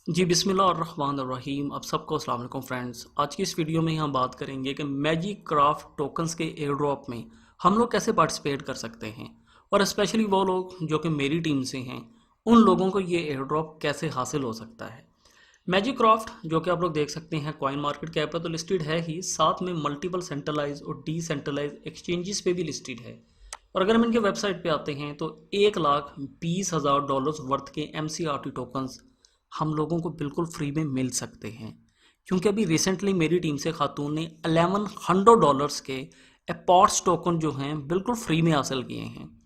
जी बिस्मिल्लाहिर्रहमानिर्रहीम। अब सबको अस्सलाम वालेकुम फ्रेंड्स। आज की इस वीडियो में हम बात करेंगे कि मैजिक क्राफ्ट टोकन्स के एयर ड्रॉप में हम लोग कैसे पार्टिसिपेट कर सकते हैं, और स्पेशली वो लोग जो कि मेरी टीम से हैं उन लोगों को ये एयर ड्रॉप कैसे हासिल हो सकता है। मैजिक क्राफ्ट जो कि आप लोग देख सकते हैं कॉइन मार्केट कैप पर तो लिस्टेड है ही, साथ में मल्टीपल सेंट्रलाइज और डिसेंट्रलाइज एक्सचेंजेस पे भी लिस्टेड है। और अगर हम इनके वेबसाइट पे आते हैं तो 1,20,000 डॉलर्स वर्थ के MCRT टोकन्स हम लोगों को बिल्कुल फ्री में मिल सकते हैं। क्योंकि अभी रिसेंटली मेरी टीम से खातून ने 1100 डॉलर्स के अपॉर्ट्स टोकन जो हैं बिल्कुल फ्री में हासिल किए हैं।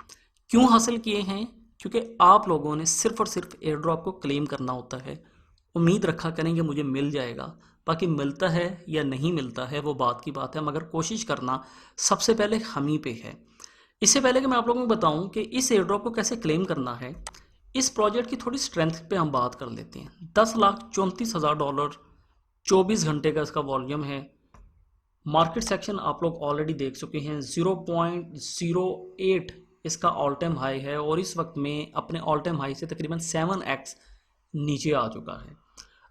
क्यों हासिल किए हैं? क्योंकि आप लोगों ने सिर्फ और सिर्फ एयर ड्रॉप को क्लेम करना होता है। उम्मीद रखा करेंगे मुझे मिल जाएगा, बाकी मिलता है या नहीं मिलता है वो बात की बात है, मगर कोशिश करना सबसे पहले हम ही पे है। इससे पहले कि मैं आप लोगों को बताऊं कि इस एयर ड्रॉप को कैसे क्लेम करना है, इस प्रोजेक्ट की थोड़ी स्ट्रेंथ पे हम बात कर लेते हैं। 10,34,000 डॉलर 24 घंटे का इसका वॉल्यूम है। मार्केट सेक्शन आप लोग ऑलरेडी देख चुके हैं। 0.08 इसका ऑल टाइम हाई है और इस वक्त में अपने ऑल टाइम हाई से तकरीबन 7x नीचे आ चुका है।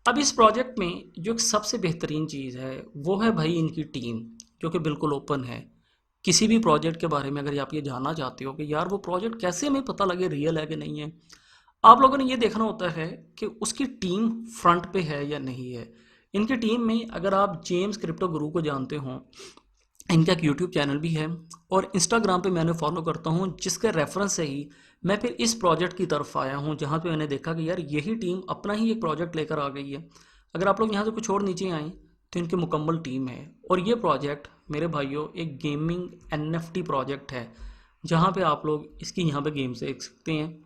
अब इस प्रोजेक्ट में जो एक सबसे बेहतरीन चीज़ है वो है भाई इनकी टीम, जो कि बिल्कुल ओपन है। किसी भी प्रोजेक्ट के बारे में अगर आप ये जानना चाहते हो कि यार वो प्रोजेक्ट कैसे हमें पता लगे रियल है कि नहीं है, आप लोगों ने ये देखना होता है कि उसकी टीम फ्रंट पे है या नहीं है। इनकी टीम में अगर आप जेम्स क्रिप्टो गुरु को जानते हो, इनका एक यूट्यूब चैनल भी है और इंस्टाग्राम पे मैंने फॉलो करता हूँ, जिसके रेफरेंस से ही मैं फिर इस प्रोजेक्ट की तरफ आया हूँ, जहाँ पे मैंने देखा कि यार यही टीम अपना ही एक प्रोजेक्ट लेकर आ गई है। अगर आप लोग यहाँ से कुछ और नीचे आएँ तो इनकी मुकम्मल टीम है। और ये प्रोजेक्ट मेरे भाइयों एक गेमिंग NFT प्रोजेक्ट है, जहाँ पे आप लोग इसकी यहाँ पे गेम देख सकते हैं।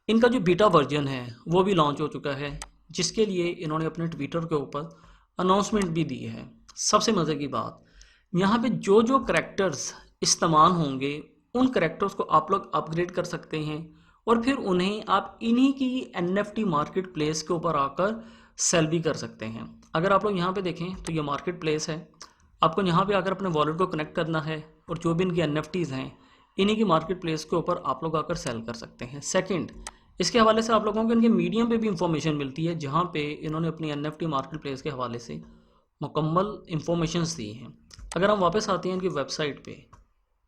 इनका जो बीटा वर्जन है वो भी लॉन्च हो चुका है, जिसके लिए इन्होंने अपने ट्विटर के ऊपर अनाउंसमेंट भी दी है। सबसे मज़े की बात, यहाँ पे जो जो करैक्टर्स इस्तेमाल होंगे उन करैक्टर्स को आप लोग अपग्रेड कर सकते हैं और फिर उन्हें आप इन्हीं की NFT मार्केट प्लेस के ऊपर आकर सेल भी कर सकते हैं। अगर आप लोग यहाँ पे देखें तो ये मार्केट प्लेस है। आपको यहाँ पे आकर अपने वॉलेट को कनेक्ट करना है और जो भी इनकी NFTs हैं इन्हीं की मार्केट प्लेस के ऊपर आप लोग आकर सेल कर सकते हैं। सेकंड, इसके हवाले से आप लोगों को इनके मीडियम पे भी इंफॉर्मेशन मिलती है, जहाँ पे इन्होंने अपनी NFT मार्केट प्लेस के हवाले से मुकम्मल इंफॉर्मेशन दी हैं। अगर हम वापस आते हैं इनकी वेबसाइट पे,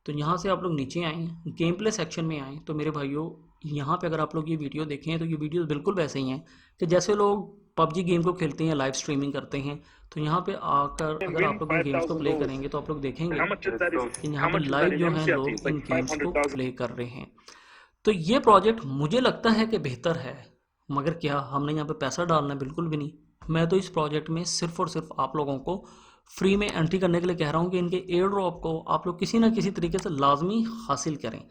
तो यहाँ से आप लोग नीचे आएँ, गेम प्ले सेक्शन में आएँ, तो मेरे भाइयों यहाँ पे अगर आप लोग ये वीडियो देखें तो ये वीडियो बिल्कुल वैसे ही हैं कि जैसे लोग PUBG गेम को खेलते हैं, लाइव स्ट्रीमिंग करते हैं। तो यहाँ पे आकर and अगर win आप लोग इन गेम्स को प्ले $5,000. करेंगे तो आप लोग देखेंगे How much is that? कि यहाँ How पे much is that live in जो हैं MCRT? लोग It's like इन गेम्स को 500,000. प्ले कर रहे हैं। तो ये प्रोजेक्ट मुझे लगता है कि बेहतर है, मगर क्या हमने यहाँ पे पैसा डालना है? बिल्कुल भी नहीं। मैं तो इस प्रोजेक्ट में सिर्फ और सिर्फ आप लोगों को फ्री में एंट्री करने के लिए कह रहा हूँ कि इनके एयर ड्रॉप को आप लोग किसी ना किसी तरीके से लाजमी हासिल करें।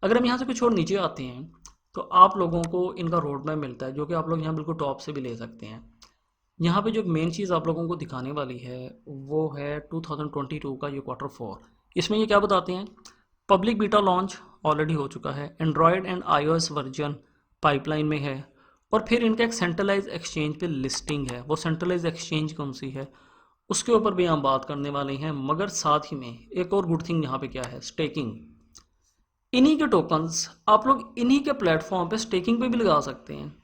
अगर हम यहाँ से कुछ और नीचे आते हैं तो आप लोगों को इनका रोड मैप मिलता है, जो कि आप लोग यहाँ बिल्कुल टॉप से भी ले सकते हैं। यहाँ पे जो मेन चीज़ आप लोगों को दिखाने वाली है वो है 2022 का ये Q4। इसमें ये क्या बताते हैं? पब्लिक बीटा लॉन्च ऑलरेडी हो चुका है, Android and iOS version pipeline में है, और फिर इनका एक सेंट्रलाइज एक्सचेंज पे लिस्टिंग है। वो सेंट्रलाइज एक्सचेंज कौन सी है उसके ऊपर भी हम बात करने वाले हैं। मगर साथ ही में एक और गुड थिंग यहाँ पे क्या है, स्टेकिंग। इन्हीं के टोकन्स आप लोग इन्हीं के प्लेटफॉर्म पे स्टेकिंग पे भी लगा सकते हैं।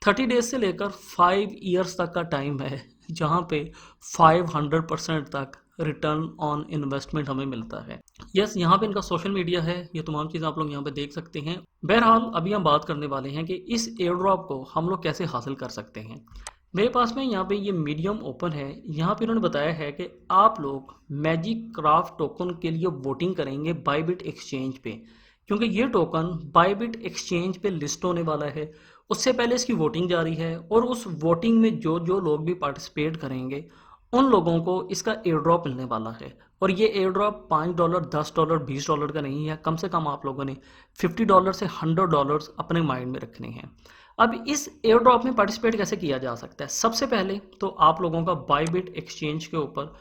30 डेज से लेकर 5 ईयर्स तक का टाइम है, जहाँ पे 500% तक रिटर्न ऑन इन्वेस्टमेंट हमें मिलता है। यस, यहाँ पे इनका सोशल मीडिया है, ये तमाम चीज़ें आप लोग यहाँ पे देख सकते हैं। बहरहाल अभी हम बात करने वाले हैं कि इस एयर ड्रॉप को हम लोग कैसे हासिल कर सकते हैं। मेरे पास में यहाँ पे ये मीडियम ओपन है। यहाँ पे इन्होंने बताया है कि आप लोग मैजिक क्राफ्ट टोकन के लिए वोटिंग करेंगे बायबिट एक्सचेंज पे, क्योंकि ये टोकन बायबिट एक्सचेंज पे लिस्ट होने वाला है। उससे पहले इसकी वोटिंग जारी है और उस वोटिंग में जो जो लोग भी पार्टिसिपेट करेंगे उन लोगों को इसका एयर ड्रॉप मिलने वाला है। और ये एयर ड्रॉप $5, $10, $20 का नहीं है। कम से कम आप लोगों ने $50 से $100 अपने माइंड में रखने हैं। अब इस एयर ड्रॉप में पार्टिसिपेट कैसे किया जा सकता है? सबसे पहले तो आप लोगों का बायबिट एक्सचेंज के ऊपर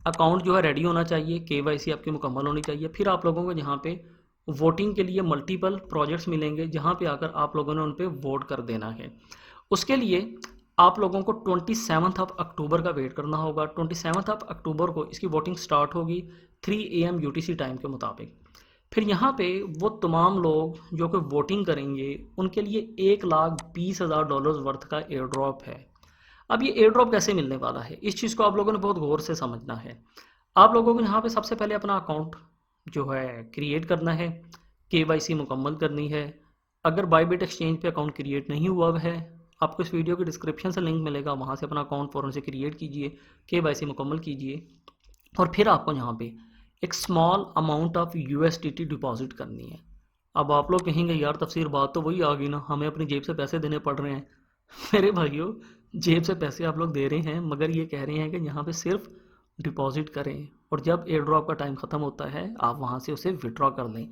अकाउंट जो है रेडी होना चाहिए, KYC आपकी मुकम्मल होनी चाहिए। फिर आप लोगों को यहाँ पे वोटिंग के लिए मल्टीपल प्रोजेक्ट्स मिलेंगे, जहाँ पे आकर आप लोगों ने उन पर वोट कर देना है। उसके लिए आप लोगों को 27 अक्टूबर का वेट करना होगा। 27 अक्टूबर को इसकी वोटिंग स्टार्ट होगी 3 AM UTC टाइम के मुताबिक। फिर यहाँ पे वो तमाम लोग जो कि वोटिंग करेंगे उनके लिए $1,20,000 वर्थ का एयर ड्रॉप है। अब ये एयर ड्रॉप कैसे मिलने वाला है, इस चीज़ को आप लोगों ने बहुत गौर से समझना है। आप लोगों को यहाँ पे सबसे पहले अपना अकाउंट जो है क्रिएट करना है, KYC मुकम्मल करनी है। अगर बायबिट एक्सचेंज पे अकाउंट क्रिएट नहीं हुआ है, आपको इस वीडियो के डिस्क्रिप्शन से लिंक मिलेगा, वहाँ से अपना अकाउंट फ़ौरन से क्रिएट कीजिए, KYC मुकम्मल कीजिए और फिर आपको यहाँ पे एक small amount of USDT deposit करनी है। अब आप लोग कहेंगे यार तफसीर बात तो वही आ गई ना, हमें अपनी जेब से पैसे देने पड़ रहे हैं। मेरे भाइयों, जेब से पैसे आप लोग दे रहे हैं, मगर ये कह रहे हैं कि यहाँ पे सिर्फ डिपॉजिट करें और जब एयर ड्रॉप का टाइम ख़त्म होता है आप वहाँ से उसे विड्रॉ कर लें।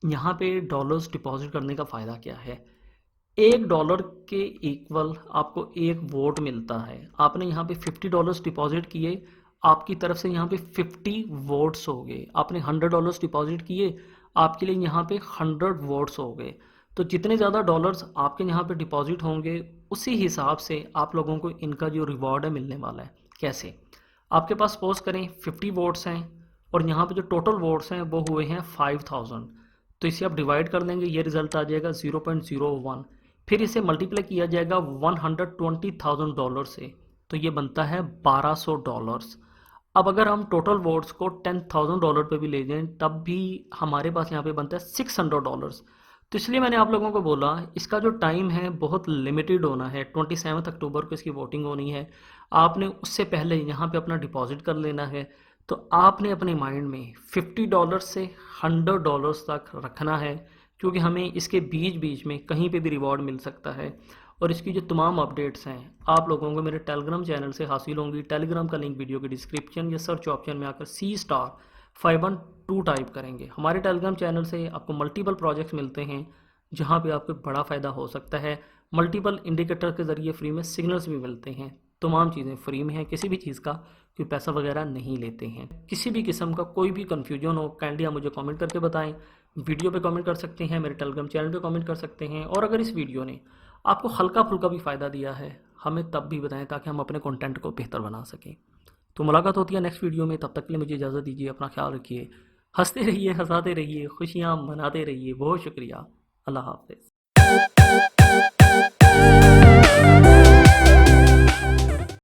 यहाँ पे डॉलर्स डिपॉजिट करने का फ़ायदा क्या है, $1 के इक्वल आपको 1 वोट मिलता है। आपने यहाँ पे $50 डिपॉजिट किए, आपकी तरफ से यहाँ पे 50 वोट्स हो गए। आपने $100 डिपॉजिट किए, आपके लिए यहाँ पे 100 वोट्स हो गए। तो जितने ज़्यादा डॉलर्स आपके यहाँ पे डिपॉजिट होंगे उसी हिसाब से आप लोगों को इनका जो रिवॉर्ड है मिलने वाला है। कैसे, आपके पास सपोज करें 50 वोट्स हैं और यहाँ पे जो टोटल वोट्स हैं वो हुए हैं 5000, तो इसे आप डिवाइड कर देंगे, ये रिजल्ट आ जाएगा 0.01। फिर इसे मल्टीप्लाई किया जाएगा $120,000 से, तो ये बनता है $1200। अब अगर हम टोटल वोट्स को $10,000 पे भी ले जाएं तब भी हमारे पास यहाँ पे बनता है $600। तो इसलिए मैंने आप लोगों को बोला इसका जो टाइम है बहुत लिमिटेड होना है। 27 अक्टूबर को इसकी वोटिंग होनी है, आपने उससे पहले यहाँ पे अपना डिपॉजिट कर लेना है। तो आपने अपने माइंड में $50 से $100 तक रखना है, क्योंकि हमें इसके बीच बीच में कहीं पे भी रिवॉर्ड मिल सकता है। और इसकी जो तमाम अपडेट्स हैं आप लोगों को मेरे टेलीग्राम चैनल से हासिल होंगी। टेलीग्राम का लिंक वीडियो के डिस्क्रिप्शन या सर्च ऑप्शन में आकर C*512 टाइप करेंगे। हमारे टेलीग्राम चैनल से आपको मल्टीपल प्रोजेक्ट्स मिलते हैं जहाँ पे आपको बड़ा फ़ायदा हो सकता है। मल्टीपल इंडिकेटर के ज़रिए फ्री में सिग्नल्स भी मिलते हैं। तमाम चीज़ें फ्री में हैं, किसी भी चीज़ का कोई पैसा वगैरह नहीं लेते हैं। किसी भी किस्म का कोई भी कन्फ्यूजन हो काइंडली आप मुझे कमेंट करके बताएं। वीडियो पे कमेंट कर सकते हैं, मेरे टेलीग्राम चैनल पे कमेंट कर सकते हैं। और अगर इस वीडियो ने आपको हल्का फुल्का भी फ़ायदा दिया है हमें तब भी बताएं ताकि हम अपने कंटेंट को बेहतर बना सकें। तो मुलाकात होती है नेक्स्ट वीडियो में, तब तक के लिए मुझे इजाज़त दीजिए। अपना ख्याल रखिए, हंसते रहिए, हंसाते रहिए, खुशियाँ मनाते रहिए। बहुत शुक्रिया। अल्लाह हाफ़िज़।